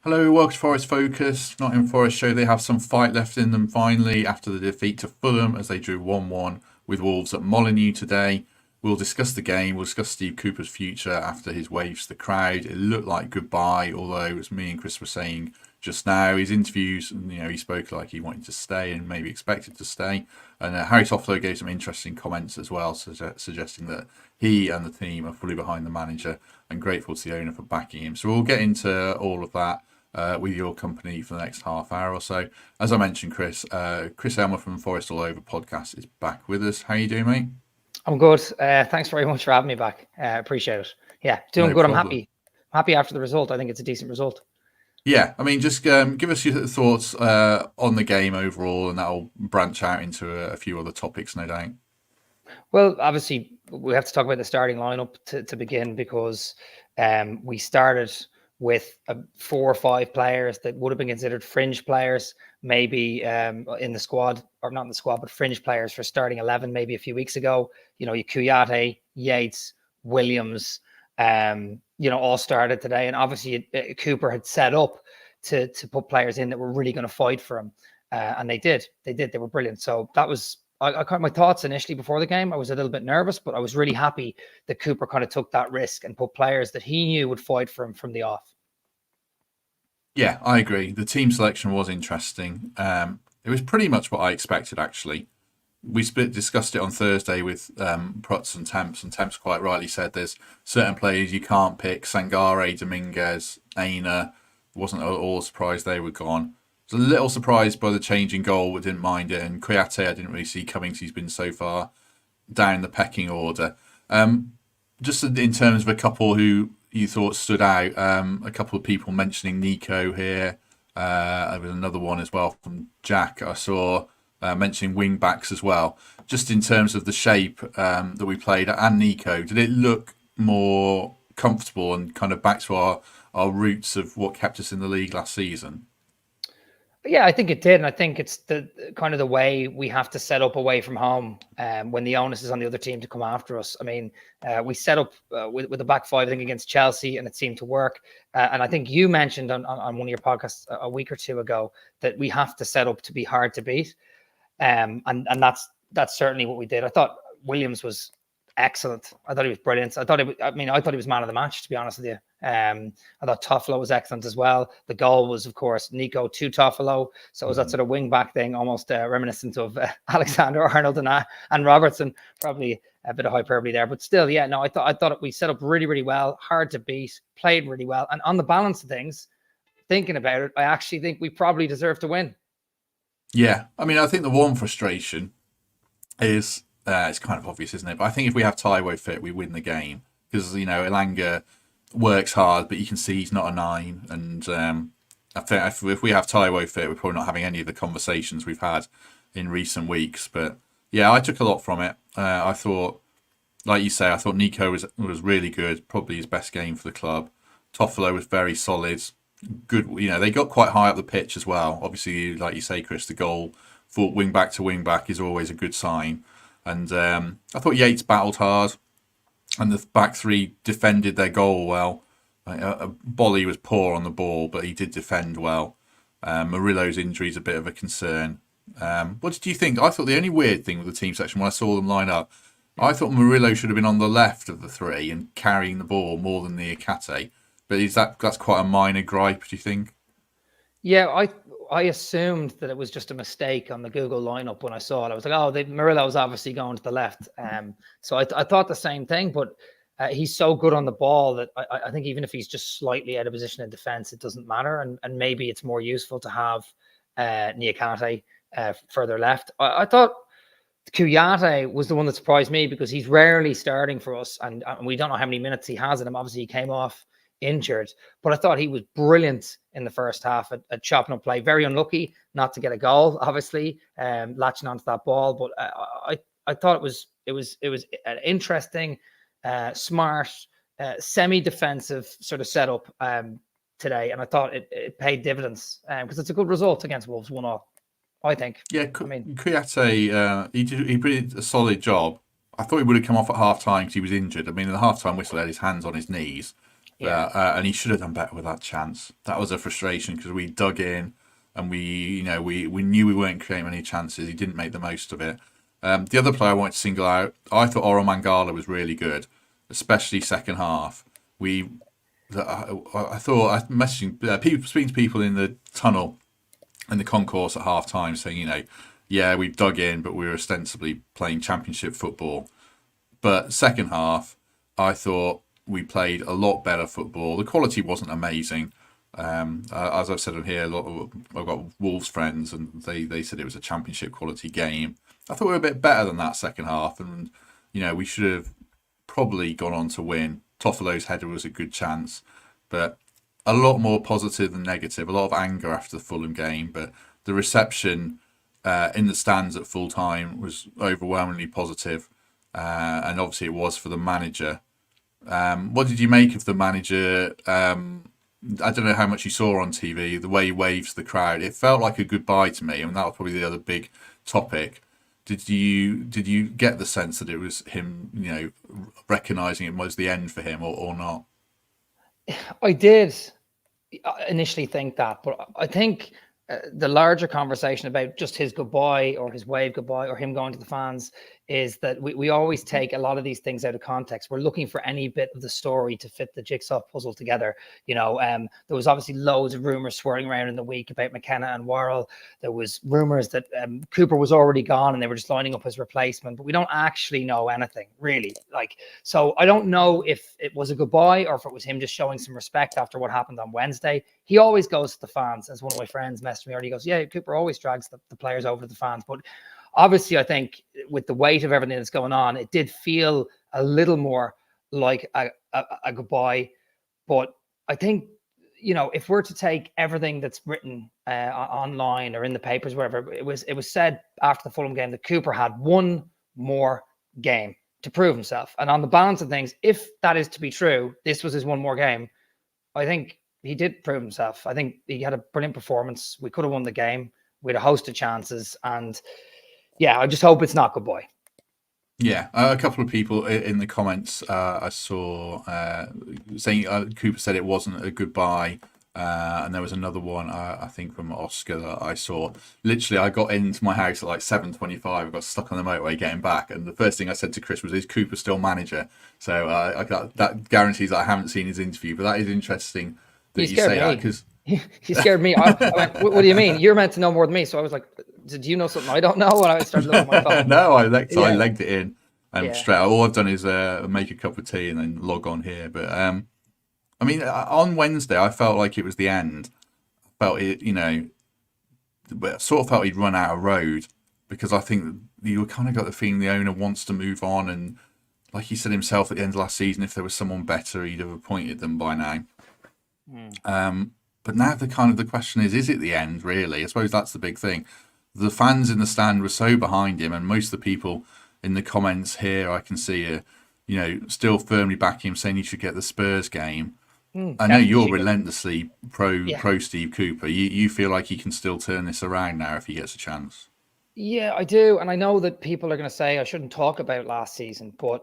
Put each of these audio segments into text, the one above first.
Hello, welcome to Forest Focus. Nottingham Forest show they have some fight left in them finally after the defeat to Fulham as they drew 1-1 with Wolves at Molineux today. We'll discuss the game, we'll discuss Steve Cooper's future after his waves to the crowd. It looked like goodbye, although as me and Chris were saying just now, his interviews, he spoke like he wanted to stay and maybe expected to stay. And Harry Toffolo gave some interesting comments as well, suggesting that he and the team are fully behind the manager and grateful to the owner for backing him. So we'll get into all of that with your company for the next half hour or so. As I mentioned, Chris Aylmer from Forest All Over podcast is back with us. How you doing, mate? I'm good. Thanks very much for having me back. Appreciate it. Yeah, doing good. Problem. I'm happy. Happy after the result. I think it's a decent result. Yeah, I mean, just give us your thoughts on the game overall, and that'll branch out into a few other topics, no doubt. Well, obviously, we have to talk about the starting lineup to begin because we started with 4 or 5 players that would have been considered fringe players, maybe in the squad, or not in the squad, but fringe players for starting 11 maybe a few weeks ago. You Kouyaté, Yates, Williams, all started today. And obviously Cooper had set up to put players in that were really going to fight for him. And they did. They were brilliant. So that was, I got my thoughts initially before the game. I was a little bit nervous, but I was really happy that Cooper kind of took that risk and put players that he knew would fight for him from the off. Yeah, I agree. The team selection was interesting. It was pretty much what I expected, actually. We discussed it on Thursday with Prutz and Temps quite rightly said there's certain players you can't pick. Sangare, Dominguez, Aina. Wasn't all surprised they were gone. I was a little surprised by the change in goal, but didn't mind it. And Kouyaté I didn't really see coming because he's been so far down the pecking order. Just in terms of a couple who you thought stood out, a couple of people mentioning Nico here. There was another one as well from Jack I saw mentioning wing backs as well. Just in terms of the shape that we played and Nico, did it look more comfortable and kind of back to our roots of what kept us in the league last season? Yeah, I think it did. And I think it's the kind of the way we have to set up away from home when the onus is on the other team to come after us. I mean, we set up with a back 5, I think, against Chelsea, and it seemed to work. And I think you mentioned on one of your podcasts a week or two ago that we have to set up to be hard to beat. And that's certainly what we did. I thought Williams was excellent. I thought he was brilliant. I thought he was man of the match, to be honest with you. I thought Toffolo was excellent as well. The goal was, of course, Nico to Toffolo. So it was that sort of wing back thing, almost reminiscent of Alexander-Arnold and Robertson. Probably a bit of hyperbole there, but still, yeah. No, I thought we set up really, really well, hard to beat, played really well, and on the balance of things, thinking about it, I actually think we probably deserve to win. Yeah, I mean, I think the one frustration is it's kind of obvious, isn't it? But I think if we have Taiwo fit, we win the game because Elanga works hard, but you can see he's not a 9. And I think if we have Taiwo fit, we're probably not having any of the conversations we've had in recent weeks. But yeah, I took a lot from it. I thought, like you say, I thought Nico was really good, probably his best game for the club. Toffolo was very solid. Good, they got quite high up the pitch as well. Obviously, like you say, Chris, the goal for wing back to wing back is always a good sign. And I thought Yates battled hard, and the back 3 defended their goal well. Bolly was poor on the ball, but he did defend well. Murillo's injury is a bit of a concern. What did you think? I thought the only weird thing with the team section when I saw them line up, I thought Murillo should have been on the left of the 3 and carrying the ball more than the Akate. But that's quite a minor gripe, do you think? Yeah, I assumed that it was just a mistake on the Google lineup when I saw it. I was like, oh, Murillo's obviously going to the left. So I thought the same thing, but he's so good on the ball that I think even if he's just slightly out of position in defense, it doesn't matter. And maybe it's more useful to have Niakate further left. I thought Kouyaté was the one that surprised me because he's rarely starting for us. And we don't know how many minutes he has in him. Obviously, he came off injured, but I thought he was brilliant in the first half at chopping up play. Very unlucky not to get a goal, obviously, latching onto that ball. But I thought it was an interesting, smart, semi-defensive sort of setup today, and I thought it paid dividends because it's a good result against Wolves 1-0. I think. Yeah, Kouyaté, he did a solid job. I thought he would have come off at half time because he was injured. I mean, the half time whistle had his hands on his knees. Yeah. And he should have done better with that chance. That was a frustration because we dug in and we knew we weren't creating any chances. He didn't make the most of it. The other player I wanted to single out, I thought Mangala was really good, especially second half. I thought I messaging people, speaking to people in the tunnel in the concourse at half time, saying, yeah, we've dug in, but we were ostensibly playing championship football. But second half, I thought we played a lot better football. The quality wasn't amazing. As I've said on here, I've got Wolves friends, and they said it was a championship quality game. I thought we were a bit better than that second half, and we should have probably gone on to win. Toffolo's header was a good chance, but a lot more positive than negative. A lot of anger after the Fulham game, but the reception in the stands at full time was overwhelmingly positive, and obviously it was for the manager. What did you make of the manager? I don't know how much you saw on TV, the way he waves the crowd. It felt like a goodbye to me, and that was probably the other big topic. Did you get the sense that it was him, recognising it was the end for him, or not? I did initially think that, but I think the larger conversation about just his goodbye or his wave goodbye or him going to the fans is that we always take a lot of these things out of context. We're looking for any bit of the story to fit the jigsaw puzzle together. There was obviously loads of rumors swirling around in the week about McKenna and Worrell. There was rumors that Cooper was already gone and they were just lining up his replacement, but we don't actually know anything really. So I don't know if it was a goodbye or if it was him just showing some respect after what happened on Wednesday. He always goes to the fans. As one of my friends messaged me earlier, he goes, yeah, Cooper always drags the players over to the fans. But obviously, I think with the weight of everything that's going on, it did feel a little more like a goodbye. But I think, if we're to take everything that's written online or in the papers, wherever, it was said after the Fulham game that Cooper had one more game to prove himself. And on the balance of things, if that is to be true, this was his one more game. I think he did prove himself. I think he had a brilliant performance. We could have won the game. We had a host of chances. And yeah, I just hope it's not goodbye. Yeah, a couple of people in the comments I saw saying Cooper said it wasn't a goodbye. And there was another one, I think, from Oscar that I saw. Literally, I got into my house at like 7:25. I got stuck on the motorway getting back. And the first thing I said to Chris was, is Cooper still manager? So that guarantees I haven't seen his interview. But that is interesting that you say that, because he scared me. I went, what do you mean? You're meant to know more than me. So I was like, did you know something I don't know? And I started looking at my phone. No, I legged it in. Straight. All I've done is make a cup of tea and then log on here. But on Wednesday, I felt like it was the end. I felt it, sort of felt he'd run out of road, because I think you kind of got the feeling the owner wants to move on. And like he said himself at the end of last season, if there was someone better, he'd have appointed them by now. But now the question is it the end, really? I suppose that's the big thing. The fans in the stand were so behind him, and most of the people in the comments here I can see are, still firmly backing him, saying he should get the Spurs game. I know you're relentlessly pro Steve Cooper. You feel like he can still turn this around now if he gets a chance. Yeah, I do. And I know that people are going to say I shouldn't talk about last season, but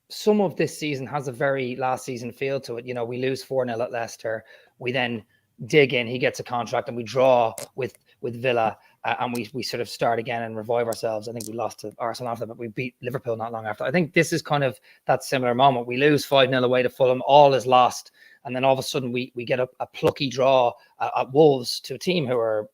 some of this season has a very last season feel to it. We lose 4-0 at Leicester. We then dig in, he gets a contract, and we draw with Villa. And we sort of start again and revive ourselves. I think we lost to Arsenal after that, but we beat Liverpool not long after. I think this is kind of that similar moment. We lose 5-0 away to Fulham, all is lost. And then all of a sudden we get a plucky draw at Wolves, to a team who are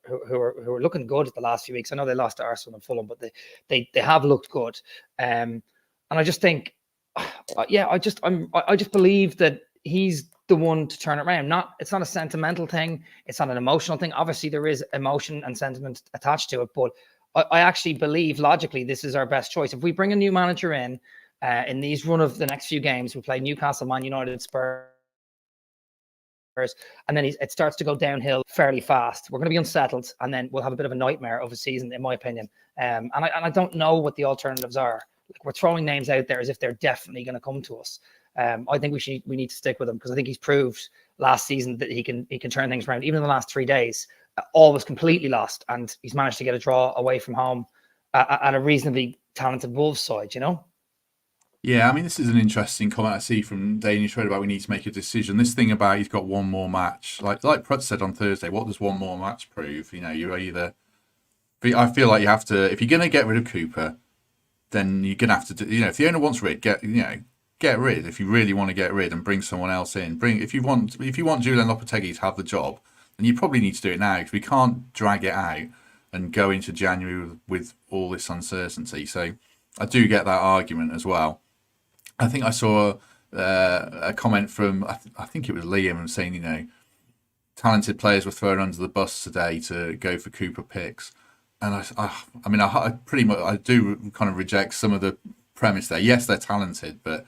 looking good at the last few weeks. I know they lost to Arsenal and Fulham, but they have looked good. And I just think, I just believe that he's the one to turn it around. It's not a sentimental thing. It's not an emotional thing. Obviously, there is emotion and sentiment attached to it, but I actually believe logically this is our best choice. If we bring a new manager in these run of the next few games, we play Newcastle, Man United, Spurs, and then it starts to go downhill fairly fast. We're going to be unsettled, and then we'll have a bit of a nightmare of a season, in my opinion. And I don't know what the alternatives are. Like, we're throwing names out there as if they're definitely going to come to us. I think we need to stick with him, because I think he's proved last season that he can turn things around. Even in the last 3 days, all was completely lost, and he's managed to get a draw away from home at a reasonably talented Wolves side. Yeah, I mean, this is an interesting comment I see from Danish Red about we need to make a decision. This thing about he's got one more match, like Prut said on Thursday, what does one more match prove? You know, you're either. I feel like you have to, if you're going to get rid of Cooper, then you're going to have to do, you know, if the owner wants rid, get rid. If you really want to get rid and bring someone else in, if you want Julian Lopetegui to have the job, then you probably need to do it now because we can't drag it out and go into January with all this uncertainty. So I do get that argument as well. I think I saw a comment from I think it was Liam saying, you know, talented players were thrown under the bus today to go for Cooper picks, and I mean, I pretty much I do kind of reject some of the premise there. Yes, they're talented, but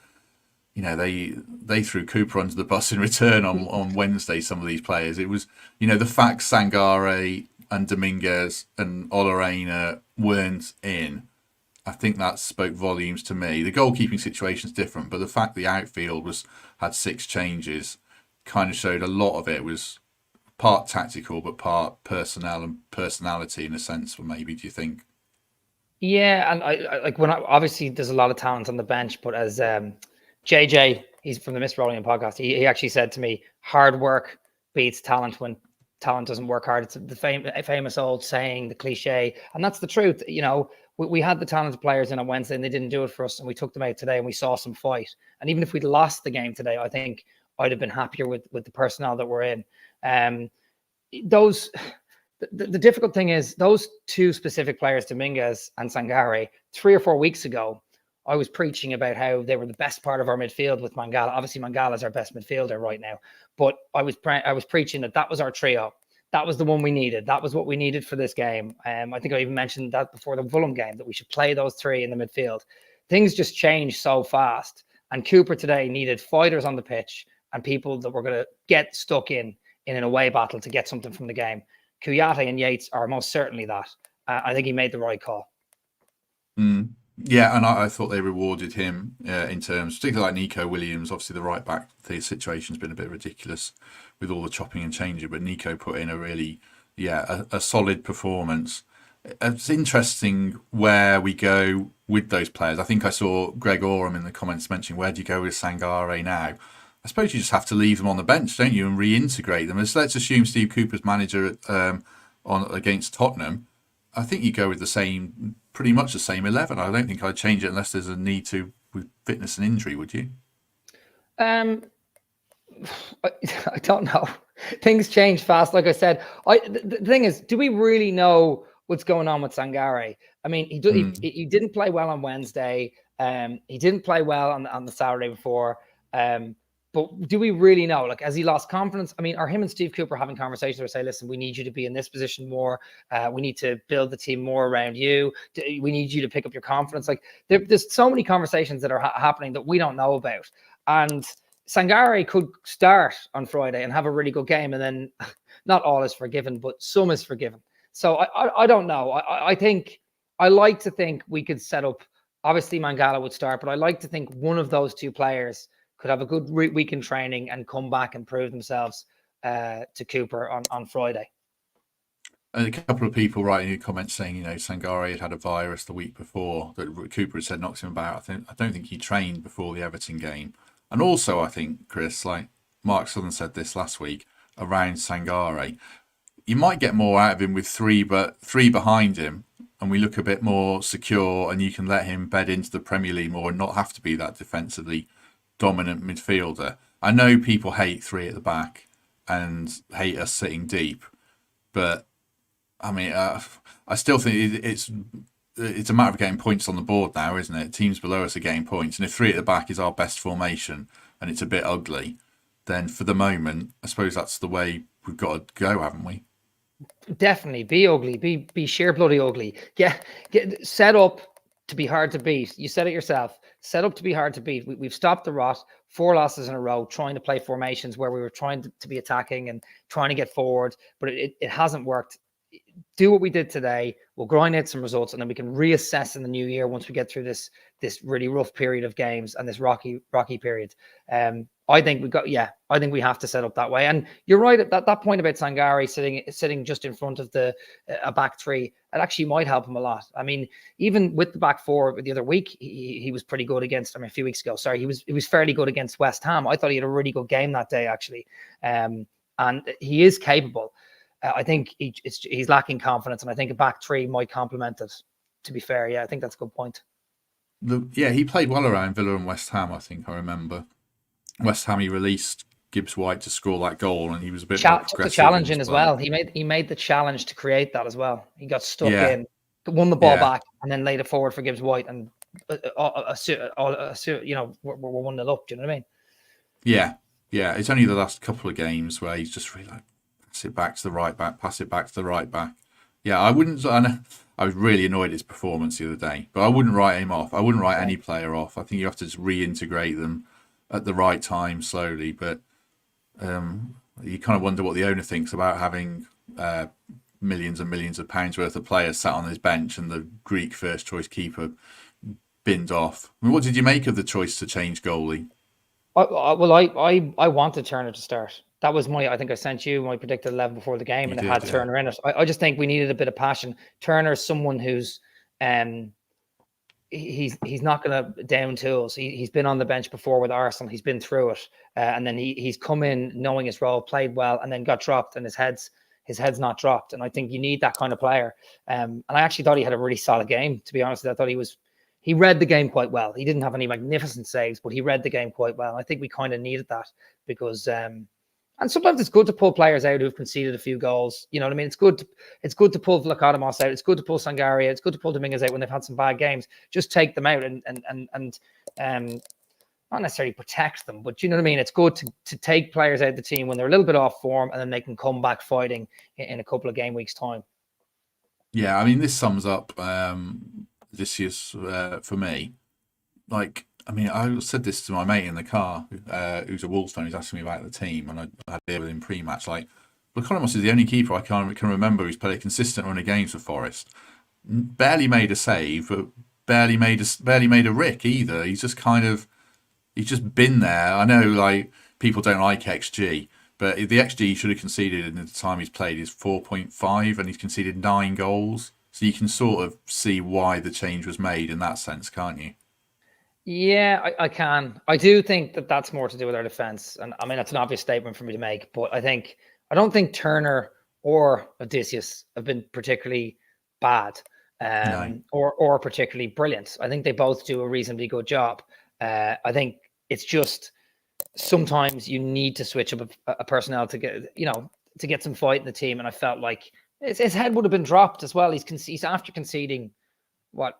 you know they threw Cooper under the bus in return on Wednesday. Some of these players, it was, you know, the fact Sangare and Dominguez and Olorena weren't in. I think that spoke volumes to me. The goalkeeping situation is different, but the fact the outfield had 6 changes kind of showed a lot of it was part tactical, but part personnel and personality in a sense. For maybe, do you think? Yeah, and I like obviously there's a lot of talent on the bench, but as JJ, he's from the Miss Rolling podcast, he actually said to me, hard work beats talent when talent doesn't work hard. It's the famous old saying, the cliche, and that's the truth. You know, we had the talented players in on Wednesday and they didn't do it for us, and we took them out today and we saw some fight. And even if we'd lost the game today, I think I'd have been happier with the personnel that we're in. The difficult thing is those 2 specific players, Dominguez and Sangare, 3 or 4 weeks ago, I was preaching about how they were the best part of our midfield with Mangala. Obviously, Mangala is our best midfielder right now, but I was preaching that was our trio. That was the one we needed. That was what we needed for this game. I think I even mentioned that before the Fulham game, that we should play those 3 in the midfield. Things just changed so fast. And Cooper today needed fighters on the pitch and people that were going to get stuck in an away battle to get something from the game. Kouyaté and Yates are most certainly that. I think he made the right call. Yeah, and I thought they rewarded him in terms, particularly like Nico Williams. Obviously, the right back, the situation's been a bit ridiculous with all the chopping and changing, but Nico put in a really, a solid performance. It's interesting where we go with those players. I think I saw Greg Oram in the comments mentioning, where do you go with Sangare now? I suppose you just have to leave them on the bench, don't you, and reintegrate them. Let's assume Steve Cooper's manager against Tottenham. I think you go with pretty much the same 11. I don't think I'd change it unless there's a need to with fitness and injury. Would you? I don't know. Things change fast. Like I said, the thing is, do we really know what's going on with Sangare? I mean, he didn't play well on Wednesday. He didn't play well on the Saturday before. But do we really know? Like, has he lost confidence? I mean, are him and Steve Cooper having conversations where say, listen, we need you to be in this position more. We need to build the team more around you. We need you to pick up your confidence. Like, there's so many conversations that are happening that we don't know about. And Sangare could start on Friday and have a really good game. And then not all is forgiven, but some is forgiven. So I don't know. I like to think we could set up, obviously Mangala would start, but I like to think one of those 2 players could have a good week in training and come back and prove themselves to Cooper on Friday. And a couple of people writing in comments saying, you know, Sangare had a virus the week before that Cooper had said knocks him about. I don't think he trained before the Everton game. And also, I think, Chris, like Mark Southern said this last week around Sangare, you might get more out of him with 3 behind him, and we look a bit more secure, and you can let him bed into the Premier League more and not have to be that defensively dominant midfielder. I know people hate 3 at the back and hate us sitting deep, but I mean, I still think it's a matter of getting points on the board now, isn't it? Teams below us are getting points, and if 3 at the back is our best formation and it's a bit ugly, then for the moment, I suppose that's the way we've got to go, haven't we? Definitely be ugly, be sheer bloody ugly. Get set up to be hard to beat. You said it yourself. Set up to be hard to beat. We've stopped the rot. 4 losses in a row, trying to play formations where we were trying to be attacking and trying to get forward, but it hasn't worked. Do what we did today. We'll grind out some results, and then we can reassess in the new year once we get through this really rough period of games and this rocky period. I think I think we have to set up that way. And you're right at that point about Sangare sitting just in front of a back three. It actually might help him a lot. I mean, even with the back four the other week, he was pretty good against. I mean, a few weeks ago, sorry, he was fairly good against West Ham. I thought he had a really good game that day, actually. And he is capable. I think he's lacking confidence, and I think a back three might complement it. To be fair, yeah, I think that's a good point. He played well around Villa and West Ham. I think I remember. West Ham, he released Gibbs White to score that goal, and he was a bit more took the challenge in as well. He made the challenge to create that as well. He got stuck in, won the ball back, and then laid it forward for Gibbs White, and we're 1-0 up. Do you know what I mean? Yeah. It's only the last couple of games where he's just really like pass it back to the right back, pass it back to the right back. Yeah, I wouldn't. I was really annoyed at his performance the other day, but I wouldn't write him off. I wouldn't write any player off. I think you have to just reintegrate them at the right time, slowly. But you kind of wonder what the owner thinks about having millions and millions of pounds worth of players sat on his bench and the Greek first choice keeper binned off. I mean, what did you make of the choice to change goalie? I wanted Turner to start. That was I think I sent you my predicted 11 before the game, and it had Turner in it. I just think we needed a bit of passion. Turner's someone who's he's not going to down tools. He's been on the bench before with Arsenal. He's been through it, and then he's come in knowing his role, played well, and then got dropped, and his head's not dropped. And I think you need that kind of player. And I actually thought he had a really solid game. To be honest, I thought he read the game quite well. He didn't have any magnificent saves, but he read the game quite well. I think we kind of needed that because. And sometimes it's good to pull players out who've conceded a few goals. You know what I mean? It's good to pull Vlachodimos out. It's good to pull Sangaria. It's good to pull Dominguez out when they've had some bad games. Just take them out and not necessarily protect them, but you know what I mean? It's good to take players out of the team when they're a little bit off form, and then they can come back fighting in a couple of game weeks' time. Yeah, I mean, this sums up this year's for me. Like, I mean, I said this to my mate in the car, who's a Wolves fan, who's asking me about the team, and I had a deal with him pre-match. Like, Vlachodimos is the only keeper I can remember who's played a consistent run of games for Forest. Barely made a save, but barely made a rick either. He's just been there. I know, like, people don't like XG, but the XG he should have conceded in the time he's played is 4.5, and he's conceded 9 goals. So you can sort of see why the change was made in that sense, can't you? Yeah, I can. I do think that's more to do with our defense. And I mean, that's an obvious statement for me to make, but I don't think Turner or Odysseus have been particularly bad or particularly brilliant. I think they both do a reasonably good job. I think it's just sometimes you need to switch up a personnel to get some fight in the team. And I felt like his head would have been dropped as well. He's after conceding what?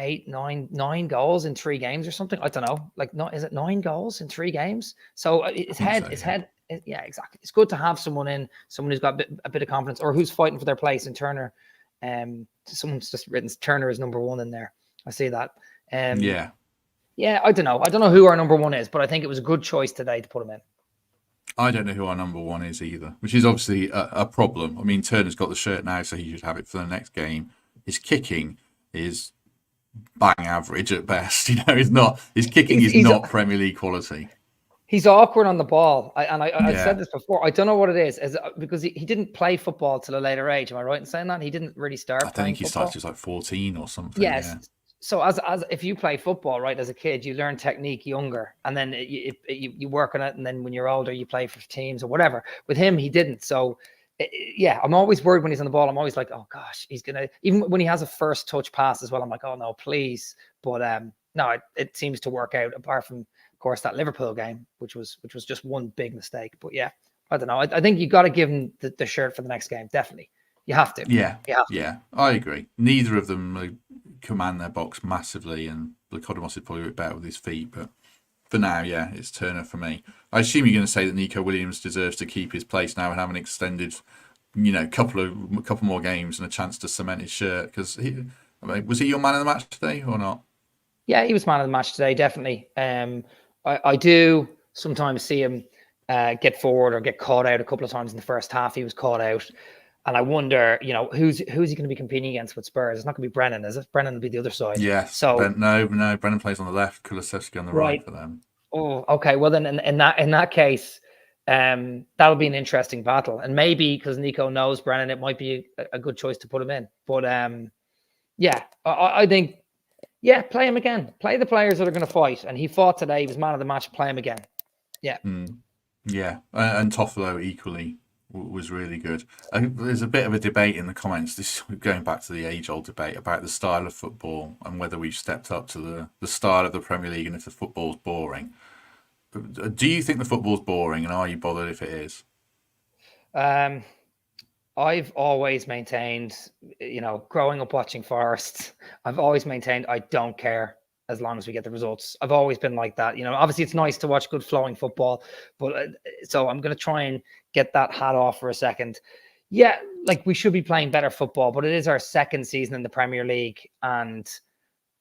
9 goals in 3 games or something. I don't know. Like, is it 9 goals in 3 games? So his head. Yeah, exactly. It's good to have someone who's got a bit of confidence or who's fighting for their place in Turner. Someone's just written Turner as number 1 in there. I see that. Yeah. I don't know. I don't know who our number 1 is, but I think it was a good choice today to put him in. I don't know who our number 1 is either, which is obviously a problem. I mean, Turner's got the shirt now, so he should have it for the next game. His kicking is bang average at best. His kicking is not Premier League quality. He's awkward on the ball. I said this before. I don't know what it is because he didn't play football till a later age. Am I right in saying that? He didn't really start. I think he started like 14 or something. Yes. Yeah. So as if you play football, right, as a kid, you learn technique younger, and then you work on it, and then when you're older, you play for teams or whatever. With him, he didn't. So yeah, I'm always worried when he's on the ball. I'm always like, oh gosh, he's gonna. Even when he has a first touch pass as well, I'm like, oh no, please. But no, it seems to work out. Apart from, of course, that Liverpool game, which was just one big mistake. But yeah, I don't know. I think you got to give him the shirt for the next game. Definitely, you have to. Yeah, I agree. Neither of them command their box massively, and Vlachodimos is probably a bit better with his feet, but. For now, yeah, it's Turner for me. I assume you're going to say that Nico Williams deserves to keep his place now and have an extended, couple more games and a chance to cement his shirt. Because was he your man of the match today or not? Yeah, he was man of the match today, definitely. I do sometimes see him get forward or get caught out a couple of times in the first half. He was caught out. And I wonder, who's he going to be competing against with Spurs? It's not going to be Brennan, is it? Brennan will be the other side. Yeah. So no, Brennan plays on the left, Kulusevski on the right for them. Oh, okay. Well, then in that case, that'll be an interesting battle, and maybe because Nico knows Brennan, it might be a good choice to put him in. But yeah, I think play him again. Play the players that are going to fight, and he fought today. He was man of the match. Play him again. Yeah. Yeah, and Toffolo equally was really good. There's a bit of a debate in the comments. This going back to the age-old debate about the style of football and whether we've stepped up to the style of the Premier League and if the football's boring. Do you think the football's boring, and are you bothered if it is? I've always maintained, growing up watching Forest, I've always maintained I don't care as long as we get the results. I've always been like that. Obviously it's nice to watch good flowing football, but so I'm going to try and get that hat off for a second. Yeah, like we should be playing better football, but it is our second season in the Premier League, and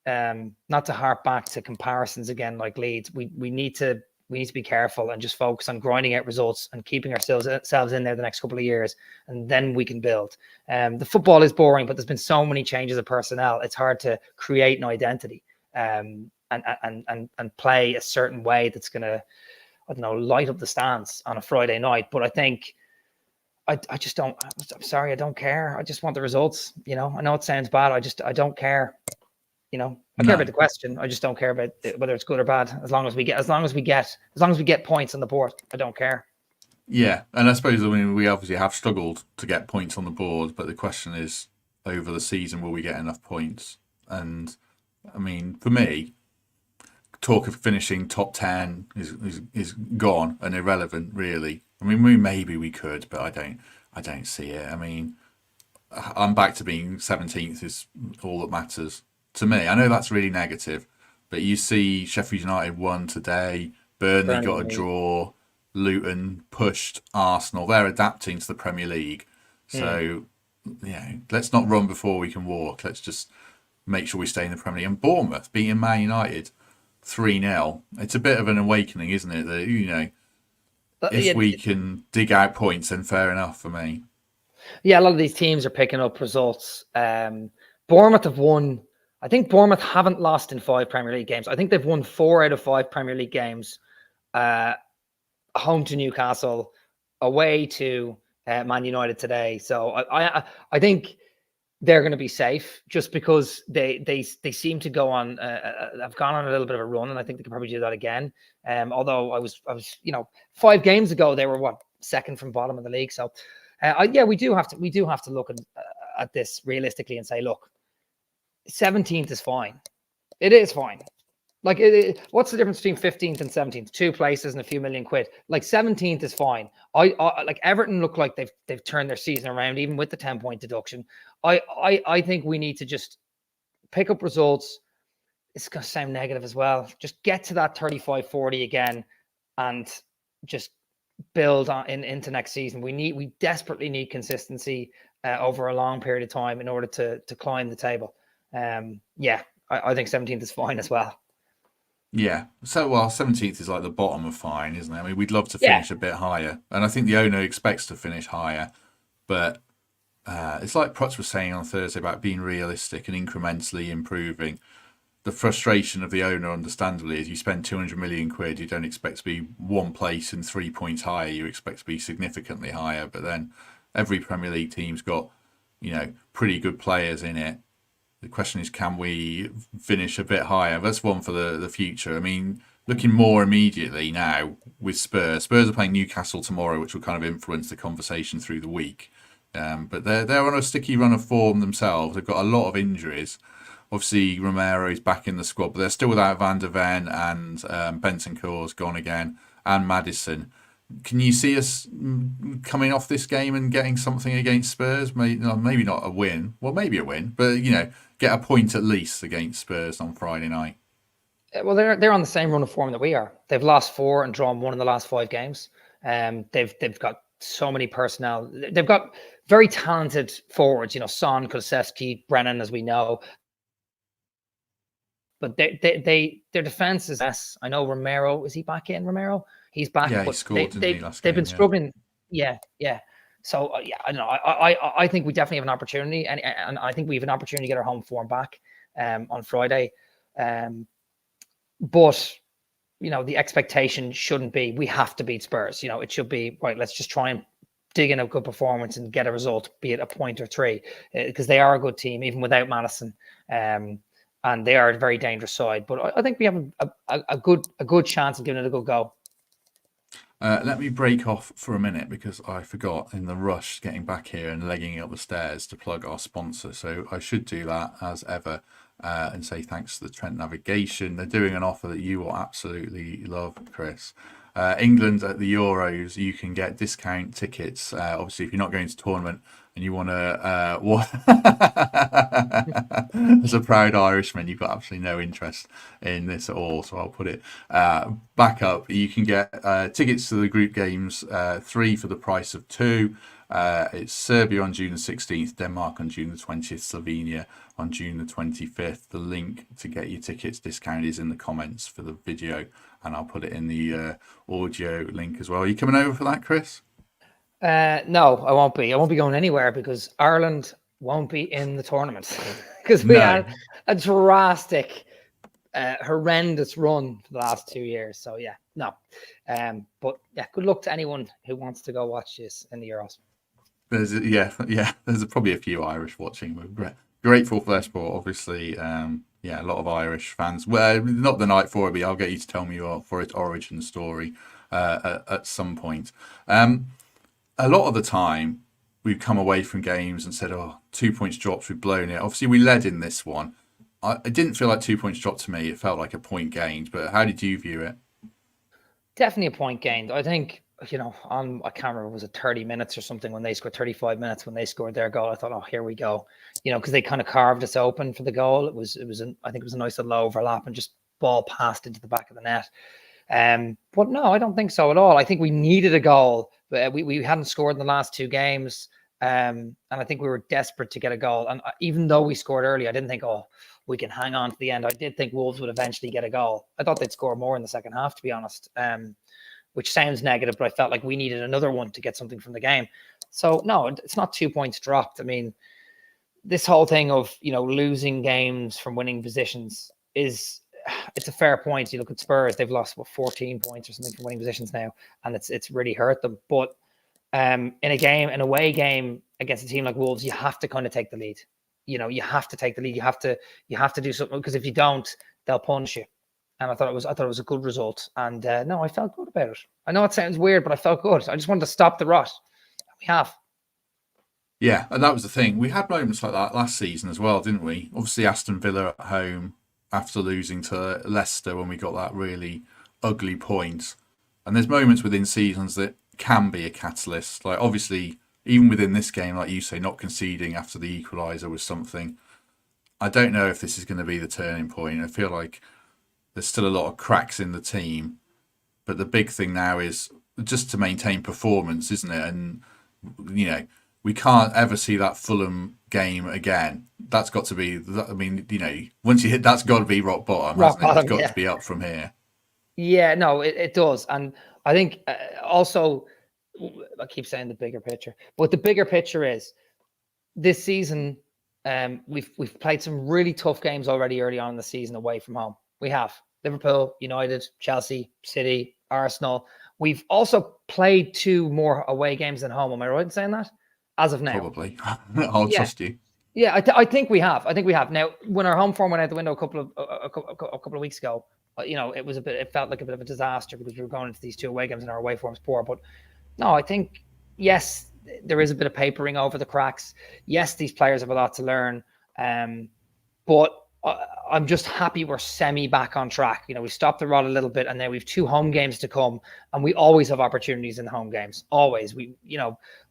not to harp back to comparisons again like Leeds, we need to be careful and just focus on grinding out results and keeping ourselves in there the next couple of years, and then we can build. The football is boring, but there's been so many changes of personnel. It's hard to create an identity and play a certain way that's going to, I don't know, light up the stands on a Friday night. But I think I just don't. I'm sorry, I don't care. I just want the results. I know it sounds bad. I don't care. I care about the question. I just don't care about whether it's good or bad. As long as we get points on the board, I don't care. Yeah, and I suppose we obviously have struggled to get points on the board, but the question is, over the season, will we get enough points? And I mean, for me, talk of finishing top 10 is gone and irrelevant, really. I mean, maybe we could, but I don't see it. I mean, I'm back to being 17th is all that matters to me. I know that's really negative, but you see Sheffield United won today, Burnley got a draw, Luton pushed Arsenal. They're adapting to the Premier League. So, let's not run before we can walk. Let's just make sure we stay in the Premier League. And Bournemouth beating Man United 3-0. It's a bit of an awakening, isn't it? That, if we can dig out points, then fair enough for me. Yeah, a lot of these teams are picking up results. Bournemouth have won. I think Bournemouth haven't lost in 5 Premier League games. I think they've won 4 out of 5 Premier League games. Home to Newcastle, away to Man United today. So I think they're going to be safe just because they seem to go on. Have gone on a little bit of a run, and I think they can probably do that again. Although I was 5 games ago they were second from bottom of the league. So we do have to look at this realistically and say, look, 17th is fine. It is fine. Like, what's the difference between 15th and 17th? 2 places and a few million quid. Like 17th is fine. I like Everton look like they've turned their season around even with the 10-point deduction. I think we need to just pick up results. It's going to sound negative as well. Just get to that 35-40 again, and just build on into next season. We desperately need consistency over a long period of time in order to climb the table. I think 17th is fine as well. Yeah. So, 17th is like the bottom of fine, isn't it? I mean, we'd love to finish a bit higher. And I think the owner expects to finish higher. But it's like Protz was saying on Thursday about being realistic and incrementally improving. The frustration of the owner, understandably, is you spend 200 million quid, you don't expect to be 1 place and 3 points higher. You expect to be significantly higher. But then every Premier League team's got, pretty good players in it. The question is, can we finish a bit higher? That's one for the future. I mean, looking more immediately now with Spurs. Spurs are playing Newcastle tomorrow, which will kind of influence the conversation through the week. But they're on a sticky run of form themselves. They've got a lot of injuries. Obviously, Romero's back in the squad, but they're still without Van der Ven, and Bentancur's gone again, and Maddison. Can you see us coming off this game and getting something against Spurs? Maybe not a win. Well, maybe a win, but get a point at least against Spurs on Friday night. Well, they're on the same run of form that we are. They've lost 4 and drawn 1 in the last 5 games. They've got so many personnel. They've got very talented forwards. Son, Kulusevski, Brennan, as we know. But their defense is less. I know Romero, is he back in? Romero, he's back. Yeah, but he scored. They've been struggling. Yeah. So I don't know. I think we definitely have an opportunity, and I think we have an opportunity to get our home form back on Friday. But the expectation shouldn't be we have to beat Spurs. It should be right. Let's just try and dig in a good performance and get a result, be it a point or three, because they are a good team even without Madison, and they are a very dangerous side. But I think we have a good chance of giving it a good go. Let me break off for a minute because I forgot in the rush getting back here and legging up the stairs to plug our sponsor. So I should do that as ever and say thanks to the Trent Navigation. They're doing an offer that you will absolutely love, Chris. England at the Euros, you can get discount tickets. Obviously, if you're not going to tournament and you want to, as a proud Irishman, you've got absolutely no interest in this at all. So I'll put it back up. You can get tickets to the group games, 3 for the price of 2. It's Serbia on June the 16th, Denmark on June the 20th, Slovenia on June the 25th. The link to get your tickets discounted is in the comments for the video, and I'll put it in the audio link as well. Are you coming over for that, Chris? No, I won't be. I won't be going anywhere because Ireland won't be in the tournament because we had a drastic, horrendous run for the last 2 years. So yeah, no. But yeah, good luck to anyone who wants to go watch this in the Euros. There's probably a few Irish watching. We're grateful for their sport, obviously. A lot of Irish fans. Well, not the night for it, but I'll get you to tell me for its origin story at some point. A lot of the time, we've come away from games and said, 2 points dropped, we've blown it. Obviously, we led in this one. It didn't feel like 2 points dropped to me. It felt like a point gained. But how did you view it? Definitely a point gained. I think, I can't remember, was it 30 minutes or something when they scored, 35 minutes when they scored their goal. I thought, here we go. Because they kind of carved us open for the goal. I think it was a nice little overlap and just ball passed into the back of the net. But no, I don't think so at all. I think we needed a goal. We hadn't scored in the last 2 games. And I think we were desperate to get a goal. And even though we scored early, I didn't think, we can hang on to the end. I did think Wolves would eventually get a goal. I thought they'd score more in the second half, to be honest. Which sounds negative, but I felt like we needed another one to get something from the game. So no, it's not 2 points dropped. I mean, this whole thing of, losing games from winning positions it's a fair point. You look at Spurs, they've lost 14 points or something from winning positions now, and it's really hurt them. But in an away game against a team like Wolves, you have to kind of take the lead. You have to take the lead. You have to do something, because if you don't, they'll punish you. And I thought it was a good result. And no, I felt good about it. I know it sounds weird, but I felt good. I just wanted to stop the rot. We have. Yeah, and that was the thing. We had moments like that last season as well, didn't we? Obviously, Aston Villa at home after losing to Leicester when we got that really ugly point. And there's moments within seasons that can be a catalyst. Like, obviously, even within this game, like you say, not conceding after the equaliser was something. I don't know if this is going to be the turning point. I feel like there's still a lot of cracks in the team. But the big thing now is just to maintain performance, isn't it? And, we can't ever see that Fulham game again. That's got to be, once you hit, that's got to be rock bottom, hasn't it? It's got to be up from here. Yeah, no, it does. And I think also, I keep saying the bigger picture, but the bigger picture is this season, we've played some really tough games already early on in the season away from home. We have Liverpool, United, Chelsea, City, Arsenal. We've also played 2 more away games than home. Am I right in saying that? As of now, probably. I'll trust you. Yeah, I think we have. Now, when our home form went out the window a couple of weeks ago, it felt like a bit of a disaster because we were going into these 2 away games and our away form's poor. But no, I think, yes, there is a bit of papering over the cracks. Yes, these players have a lot to learn. But I'm just happy we're semi back on track. We stopped the rot a little bit, and now we've 2 home games to come, and we always have opportunities in the home games. Always. We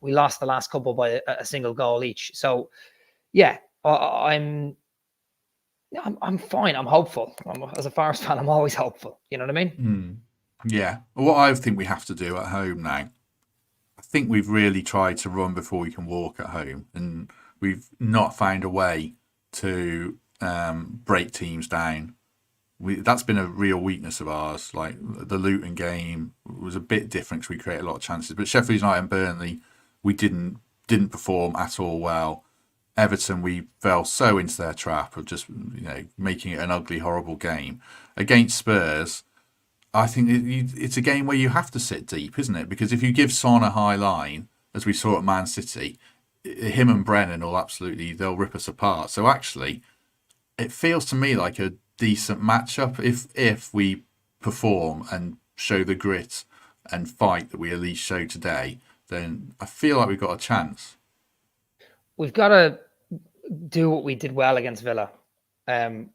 lost the last couple by a single goal each. So yeah, I'm fine. I'm hopeful. As a Forest fan, I'm always hopeful. You know what I mean? Yeah. What I think we have to do at home now, I think we've really tried to run before we can walk at home, and we've not found a way to break teams down. That's been a real weakness of ours. Like the Luton game was a bit different because we created a lot of chances, but Sheffield United and Burnley, we didn't perform at all well. Everton, we fell so into their trap of just making it an ugly, horrible game. Against Spurs, I think it's a game where you have to sit deep, isn't it? Because if you give Son a high line, as we saw at Man City, him and Brennan will absolutely, they'll rip us apart. So actually, it feels to me like a decent matchup if we perform and show the grit and fight that we at least showed today. Then I feel like we've got a chance. We've got to do what we did well against Villa.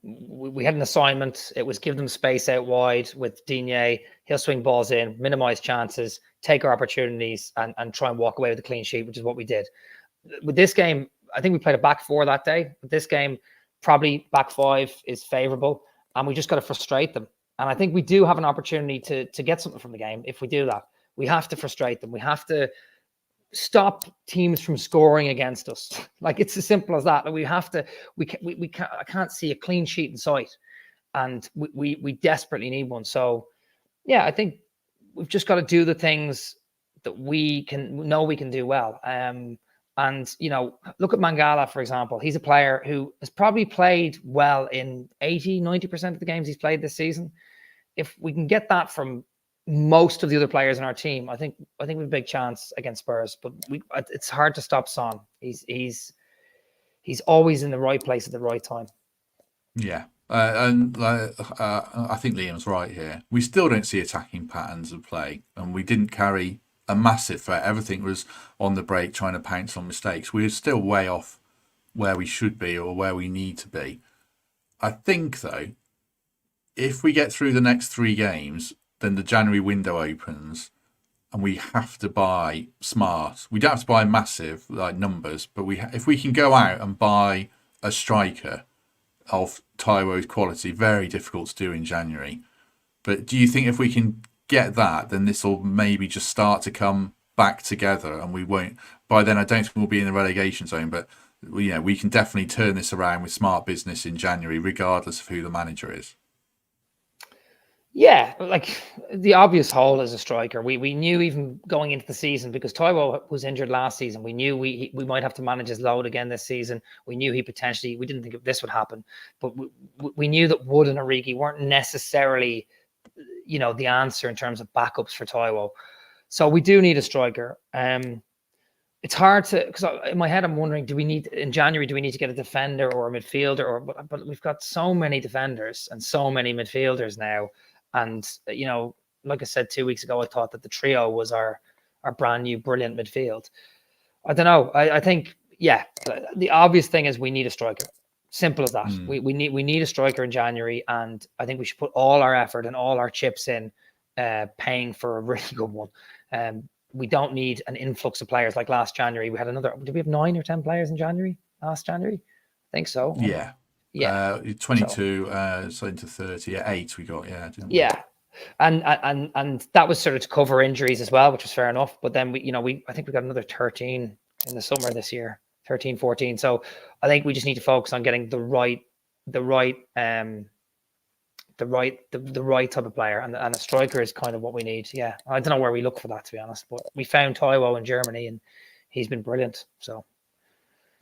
We had an assignment. It was give them space out wide with Digne. He'll swing balls in, minimize chances, take our opportunities, and try and walk away with a clean sheet, which is what we did. With this game, I think we played a back four that day. With this game, probably back five is favourable, and we just got to frustrate them. And I think we do have an opportunity to get something from the game if we do that. We have to frustrate them. We have to stop teams from scoring against us. Like, it's as simple as that. We have to. We can't. I can't see a clean sheet in sight, and we desperately need one. So, yeah, I think we've just got to do the things that we can do well. And, you know, look at Mangala, for example. He's a player who has probably played well in 80-90% of the games he's played this season. If we can get that from most of the other players in our team, I think we have a big chance against Spurs. But it's hard to stop Son. He's always in the right place at the right time. Yeah. And I think Liam's right here. We still don't see attacking patterns of play, and we didn't carry a massive threat. Everything was on the break, trying to pounce on mistakes. We're still way off where we should be or where we need to be. I think, though, if we get through the next 3 games, then the January window opens and we have to buy smart. We don't have to buy massive like numbers, but if we can go out and buy a striker of Taiwo's quality, very difficult to do in January. But do you think if we can get that, then this will maybe just start to come back together, and we won't, by then I don't think we'll be in the relegation zone, but you know, we can definitely turn this around with smart business in January, regardless of who the manager is. Yeah, like the obvious hole is a striker. We knew even going into the season, because Taiwo was injured last season, we knew we might have to manage his load again this season. We knew we didn't think this would happen, but we knew that Wood and Origi weren't necessarily, you know, the answer in terms of backups for Taiwo. So we do need a striker. It's hard to, because in my head I'm wondering, in January do we need to get a defender or a midfielder, but we've got so many defenders and so many midfielders now. And, you know, like I said 2 weeks ago, I thought that the trio was our brand new brilliant midfield. I don't know. I think, yeah, the obvious thing is we need a striker. Simple as that. We need a striker in January, and I think we should put all our effort and all our chips in paying for a really good one. We don't need an influx of players like last January. We had did we have 9 or 10 players in January? Last January? I think so. Yeah. Yeah. 22, so into 30. Yeah, 8 we got, yeah. Didn't we? Yeah. And that was sort of to cover injuries as well, which was fair enough. But then I think we got another 13 in the summer this year, 13, 14. So I think we just need to focus on getting the right type of player, and a striker is kind of what we need. Yeah, I don't know where we look for that, to be honest, but we found Taiwo in Germany and he's been brilliant. So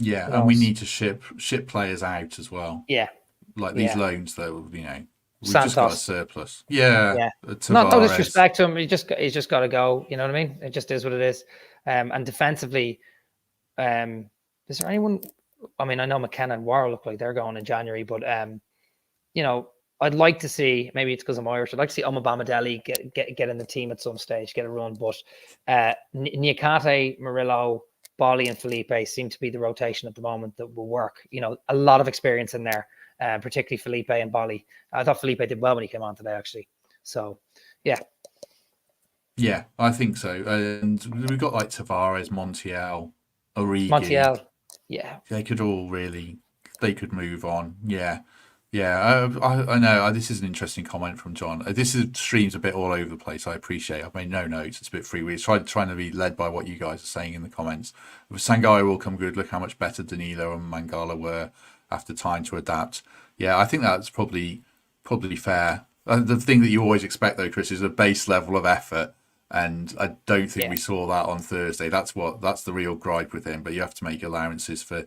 yeah, and we need to ship players out as well. Yeah, like these loans, though, you know, we've Santos. just got a surplus. Yeah. No disrespect to him. He's just got to go. You know what I mean? It just is what it is. And defensively, is there anyone? I mean, I know McKenna and Warren look like they're going in January, but you know, I'd like to see, maybe it's because I'm Irish, I'd like to see Omobamidele get in the team at some stage, get a run. But Niakate, Murillo, Bolly and Felipe seem to be the rotation at the moment that will work. You know, a lot of experience in there, particularly Felipe and Bolly. I thought Felipe did well when he came on today, actually. So, yeah. Yeah, I think so. And we've got like Tavares, Montiel, Origi. Montiel, yeah. They could move on. Yeah. Yeah, I know. This is an interesting comment from John. This stream's a bit all over the place. I appreciate it. I've made no notes. It's a bit freewheeling. Trying to be led by what you guys are saying in the comments. Sangai will come good. Look how much better Danilo and Mangala were after time to adapt. Yeah, I think that's probably fair. The thing that you always expect, though, Chris, is a base level of effort. And I don't think we saw that on Thursday. That's the real gripe with him. But you have to make allowances for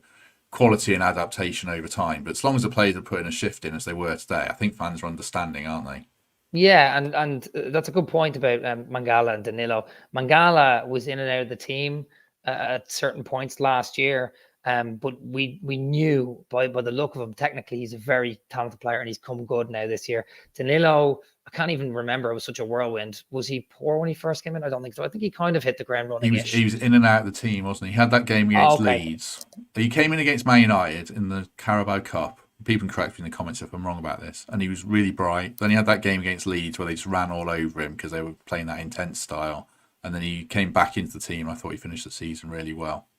quality and adaptation over time. But as long as the players are putting a shift in as they were today, I think fans are understanding, aren't they? Yeah, and that's a good point about Mangala and Danilo. Mangala was in and out of the team at certain points last year, but we knew by the look of him, technically he's a very talented player and he's come good now this year. Danilo, I can't even remember. It was such a whirlwind. Was he poor when he first came in? I don't think so. I think he kind of hit the ground running-ish. He was in and out of the team, wasn't he? He had that game Oh, against okay. Leeds. He came in against Man United in the Carabao Cup. People can correct me in the comments if I'm wrong about this. And he was really bright. Then he had that game against Leeds where they just ran all over him because they were playing that intense style. And then he came back into the team. I thought he finished the season really well.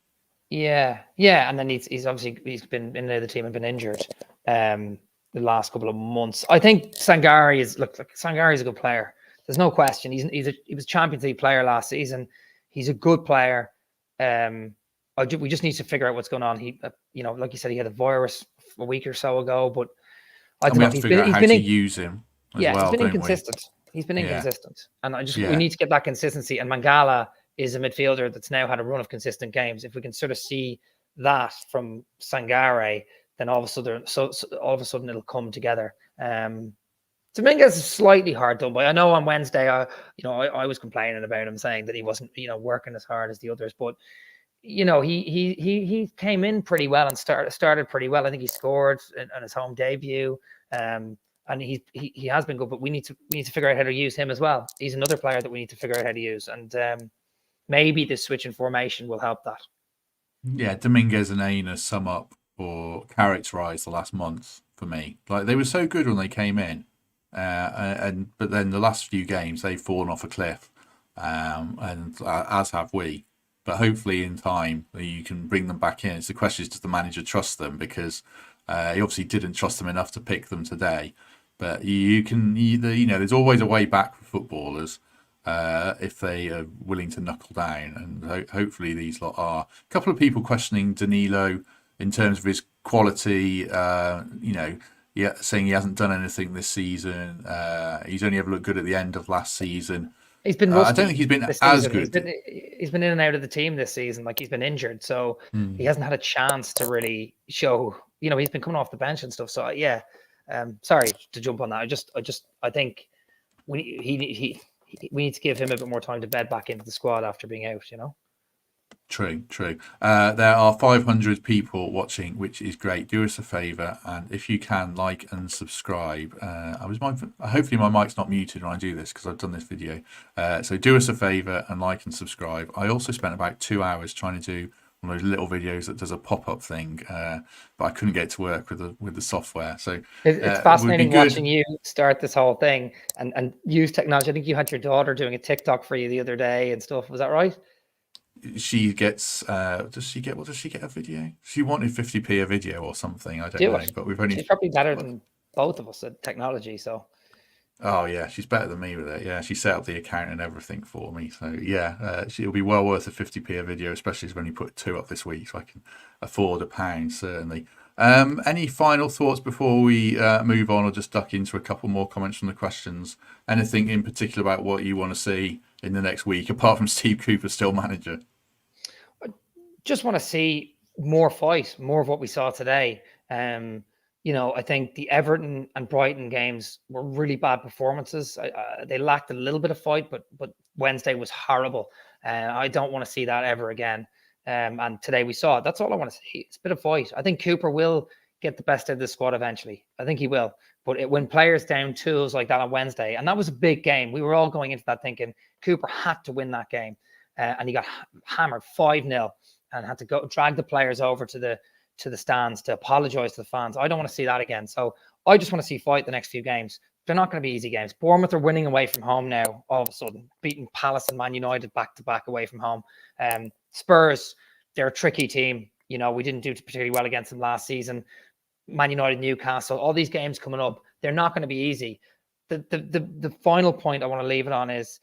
Yeah, and then he's obviously he's been in the team and been injured the last couple of months. I think Sangare is a good player. There's no question. He was Champions League player last season. He's a good player. We just need to figure out what's going on. He, like you said, he had a virus a week or so ago, but I don't know. We have to figure out how to use him as well. He's been inconsistent. He's been inconsistent, and we need to get that consistency. And Mangala is a midfielder that's now had a run of consistent games. If we can sort of see that from Sangare, then all of a sudden it'll come together. Dominguez is slightly hard done by. I know on Wednesday, I was complaining about him, saying that he wasn't, working as hard as the others, but he came in pretty well and started pretty well. I think he scored on his home debut, and he has been good. But we need to figure out how to use him as well. He's another player that we need to figure out how to use, and maybe the switch in formation will help that. Yeah, Dominguez and Aina sum up or characterize the last month for me. Like, they were so good when they came in, but then the last few games they've fallen off a cliff, and as have we. But hopefully in time you can bring them back in. It's the question is, does the manager trust them? Because he obviously didn't trust them enough to pick them today. But you can either, there's always a way back for footballers if they are willing to knuckle down. And hopefully these lot are. A couple of people questioning Danilo in terms of his quality, saying he hasn't done anything this season. He's only ever looked good at the end of last season. He's been rusty. I don't think he's been as good. He's been in and out of the team this season. Like, he's been injured, so he hasn't had a chance to really show. He's been coming off the bench and stuff. So yeah, sorry to jump on that. I think we need to give him a bit more time to bed back into the squad after being out. True. There are 500 people watching, which is great. Do us a favour, and if you can, like and subscribe. Hopefully my mic's not muted when I do this because I've done this video. So do us a favour and like and subscribe. I also spent about 2 hours trying to do one of those little videos that does a pop-up thing, but I couldn't get it to work with the software. So it's fascinating watching you start this whole thing and use technology. I think you had your daughter doing a TikTok for you the other day and stuff. Was that right? She gets does she get a video? She wanted 50p a video or something. I don't know, but she's probably better than both of us at technology. So oh yeah, she's better than me with it. Yeah, she set up the account and everything for me. So yeah, it'll be well worth a 50p a video, especially when you put 2 up this week, so I can afford £1 certainly. Any final thoughts before we move on, or just duck into a couple more comments from the questions? Anything in particular about what you want to see in the next week, apart from Steve Cooper still manager? I just want to see more fight, more of what we saw today. I think the Everton and Brighton games were really bad performances. They lacked a little bit of fight, but Wednesday was horrible. I don't want to see that ever again. And today we saw it. That's all I want to see. It's a bit of fight. I think Cooper will get the best out of the squad eventually. I think he will. But when players down tools like that on Wednesday, and that was a big game, we were all going into that thinking Cooper had to win that game. And he got hammered 5-0 and had to go drag the players over to the stands to apologize to the fans. I don't want to see that again. So I just want to see fight the next few games. They're not going to be easy games. Bournemouth are winning away from home now, all of a sudden, beating Palace and Man United back-to-back away from home. Spurs, they're a tricky team. We didn't do particularly well against them last season. Man United, Newcastle, all these games coming up, they're not going to be easy. The final point I want to leave it on is,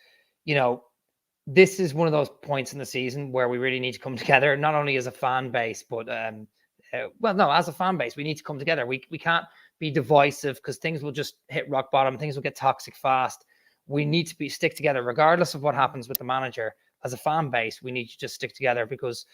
this is one of those points in the season where we really need to come together, not only as a fan base, but as a fan base, we need to come together. We can't be divisive because things will just hit rock bottom. Things will get toxic fast. We need to stick together, regardless of what happens with the manager. As a fan base, we need to just stick together, because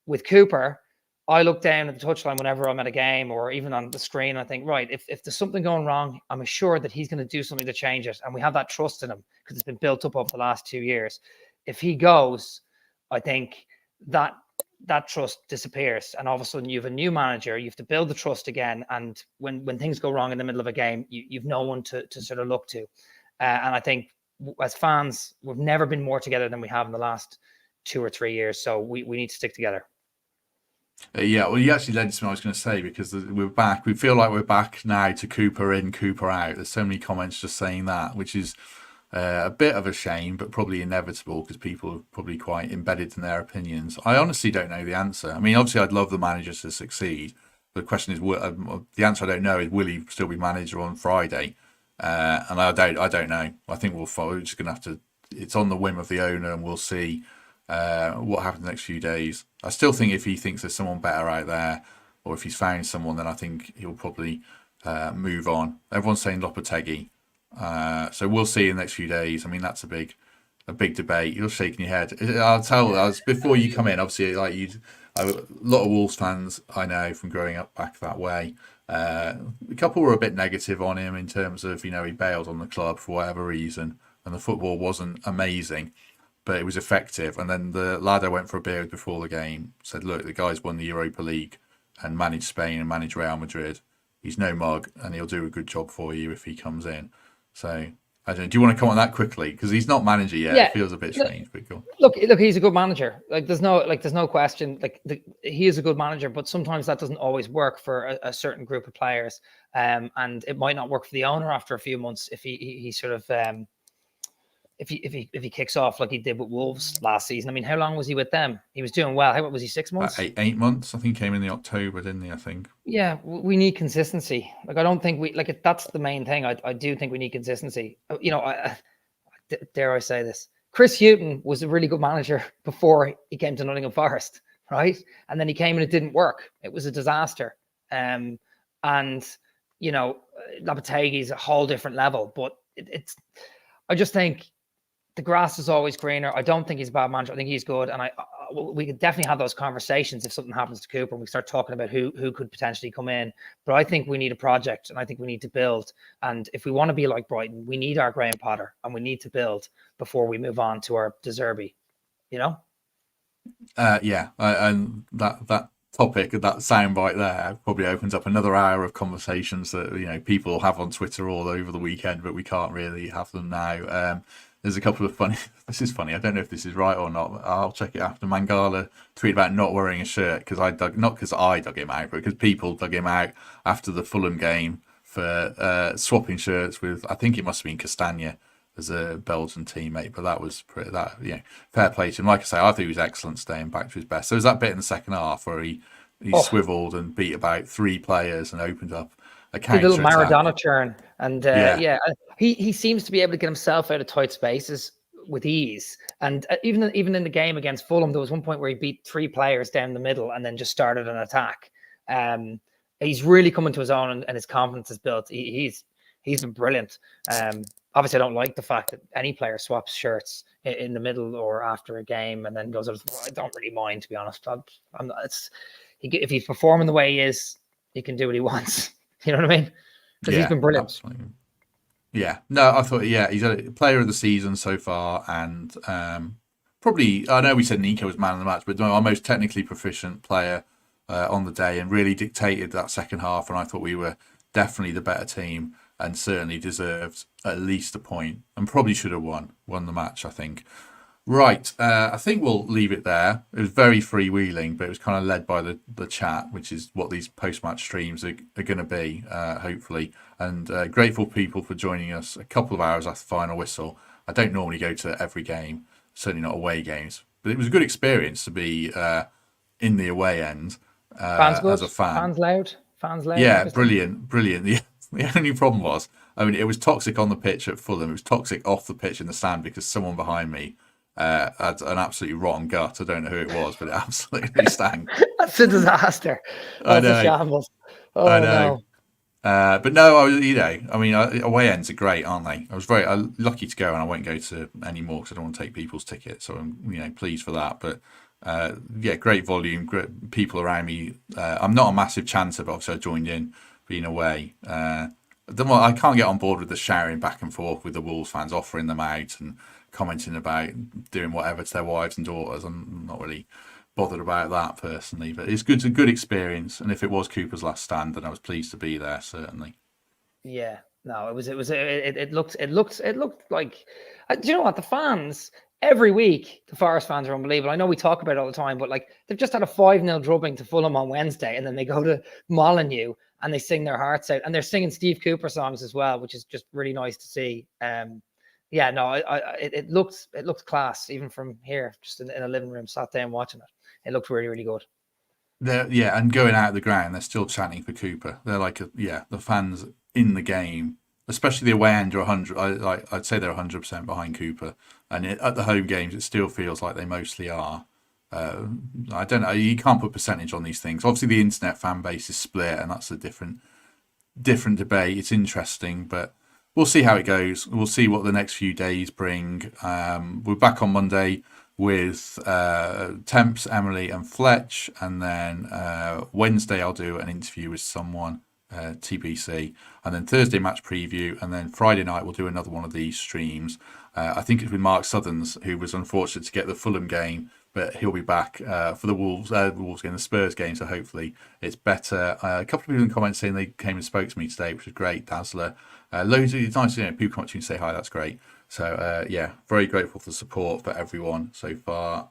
with Cooper, I look down at the touchline whenever I'm at a game or even on the screen. I think, right, if there's something going wrong, I'm assured that he's going to do something to change it. And we have that trust in him because it's been built up over the last 2 years. If he goes, I think that trust disappears. And all of a sudden you have a new manager, you have to build the trust again. And when things go wrong in the middle of a game, you've no one to sort of look to. And I think as fans, we've never been more together than we have in the last 2 or 3 years. So we need to stick together. Yeah, well, you actually led to what I was going to say, because we're back. We feel like we're back now to Cooper in, Cooper out. There's so many comments just saying that, which is a bit of a shame, but probably inevitable because people are probably quite embedded in their opinions. I honestly don't know the answer. I mean, obviously, I'd love the manager to succeed. The question is, the answer I don't know is, will he still be manager on Friday? And I don't know. I think we're just going to have to. It's on the whim of the owner, and we'll see what happens the next few days. I still think if he thinks there's someone better out there, or if he's found someone, then I think he'll probably move on. Everyone's saying Lopetegui, so we'll see in the next few days. I mean, that's a big debate. You're shaking your head. I'll tell us before you come in. Obviously, a lot of Wolves fans I know from growing up back that way. A couple were a bit negative on him in terms of, he bailed on the club for whatever reason, and the football wasn't amazing, but it was effective. And then the lad I went for a beer with before the game said, look, the guy's won the Europa League and managed Spain and managed Real Madrid. He's no mug, and he'll do a good job for you if he comes in. So, I don't know, do you want to comment on that quickly? Because he's not manager yet. Yeah, it feels a bit strange, but cool. Look, he's a good manager. There's no question. He is a good manager, but sometimes that doesn't always work for a certain group of players. And it might not work for the owner after a few months if he sort of if he kicks off like he did with Wolves last season. I mean, how long was he with them? He was doing well. How was he? 6 months? 8 months. I think he came in the October, didn't he? I think. Yeah, we need consistency. I don't think that's the main thing. I do think we need consistency. Dare I say this? Chris Hughton was a really good manager before he came to Nottingham Forest, right? And then he came and it didn't work. It was a disaster. And Lopetegui is a whole different level. But I just think the grass is always greener. I don't think he's a bad manager. I think he's good. And we could definitely have those conversations if something happens to Cooper and we start talking about who could potentially come in. But I think we need a project, and I think we need to build. And if we want to be like Brighton, we need our Graham Potter, and we need to build before we move on to our De Zerbi, and that topic, that soundbite there, probably opens up another hour of conversations that people have on Twitter all over the weekend, but we can't really have them now. There's a couple of funny. This is funny. I don't know if this is right or not. I'll check it after. Mangala tweeted about not wearing a shirt because not because I dug him out, but because people dug him out after the Fulham game for swapping shirts with, I think it must have been Castagna as a Belgian teammate. But that was fair play to him. Like I say, I think he was excellent, staying back to his best. So was that bit in the second half where he swiveled and beat about 3 players and opened up a little Maradona turn, and he seems to be able to get himself out of tight spaces with ease. And even in the game against Fulham, there was one point where he beat 3 players down the middle and then just started an attack. He's really coming to his own, and his confidence is built. He's been brilliant. Obviously, I don't like the fact that any player swaps shirts in the middle or after a game and then goes out. I don't really mind, to be honest. If he's performing the way he is, he can do what he wants. You know what I mean? Because he's been brilliant. Absolutely. Yeah. No, I thought, he's a player of the season so far. And probably, I know we said Nico was man of the match, but our most technically proficient player on the day, and really dictated that second half. And I thought we were definitely the better team and certainly deserved at least a point, and probably should have won the match, I think. Right, I think we'll leave it there. It was very freewheeling, but it was kind of led by the chat, which is what these post-match streams are going to be, hopefully. And grateful people for joining us a couple of hours after the final whistle. I don't normally go to every game, certainly not away games, but it was a good experience to be in the away end as a fan. Fans loud. Yeah, brilliant. The only problem was, it was toxic on the pitch at Fulham. It was toxic off the pitch in the stand because someone behind me had an absolutely rotten gut. I don't know who it was, but it absolutely stank. That's a disaster. That's a shambles. Oh, I know. No. But no, away ends are great, aren't they? I was very lucky to go, and I won't go to any more because I don't want to take people's tickets. So I'm, pleased for that. But Yeah, great volume, great people around me. I'm not a massive chanter, but obviously I joined in being away. I can't get on board with the shouting back and forth with the Wolves fans, offering them out and commenting about doing whatever to their wives and daughters. I'm not really bothered about that personally, but it's good. It's a good experience, and if it was Cooper's last stand, then I was pleased to be there. Certainly. Yeah, no, it looked like, do you know what, the fans every week, the Forest fans are unbelievable. I know we talk about it all the time, but like they've just had a 5-0 drubbing to Fulham on Wednesday, and then they go to Molineux and they sing their hearts out, and they're singing Steve Cooper songs as well, which is just really nice to see. Yeah, no, it looks class even from here, just in a living room, sat down watching it. It looked really, really good. Yeah, and going out of the ground, they're still chanting for Cooper. They're like, the fans in the game, especially the away end, are 100. I'd say they're 100% behind Cooper, and at the home games, it still feels like they mostly are. I don't know. You can't put percentage on these things. Obviously, the internet fan base is split, and that's a different debate. It's interesting, but we'll see how it goes. We'll see what the next few days bring. We're back on Monday with Temps, Emily, and Fletch, and then Wednesday I'll do an interview with someone, TBC, and then Thursday match preview, and then Friday night we'll do another one of these streams. I think it's with Mark Southerns, who was unfortunate to get the Fulham game, but he'll be back for the Wolves game, the Spurs game, so hopefully it's better. A couple of people in the comments saying they came and spoke to me today, which was great. Dazzler, loads of it's nice, people come up to you and say hi. That's great. So yeah, very grateful for the support for everyone so far.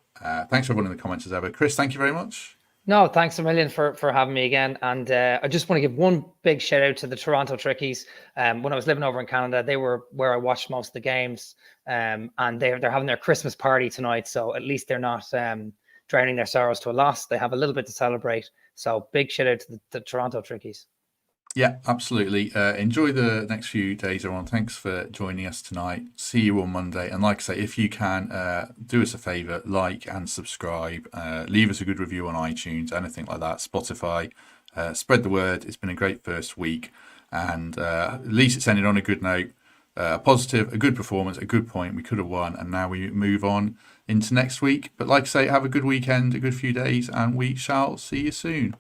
Thanks for everyone in the comments as ever. Chris, thank you very much. No, thanks a million for having me again. And I just want to give one big shout out to the Toronto Trickies. When I was living over in Canada, they were where I watched most of the games. And they're having their Christmas party tonight. So at least they're not drowning their sorrows to a loss. They have a little bit to celebrate. So big shout out to the Toronto Trickies. Yeah, absolutely. Enjoy the next few days, everyone. Thanks for joining us tonight. See you on Monday. And like I say, if you can, do us a favour, like and subscribe. Leave us a good review on iTunes, anything like that, Spotify. Spread the word. It's been a great first week. And at least it's ended on a good note. A positive, a good performance, a good point. We could have won. And now we move on into next week. But like I say, have a good weekend, a good few days, and we shall see you soon.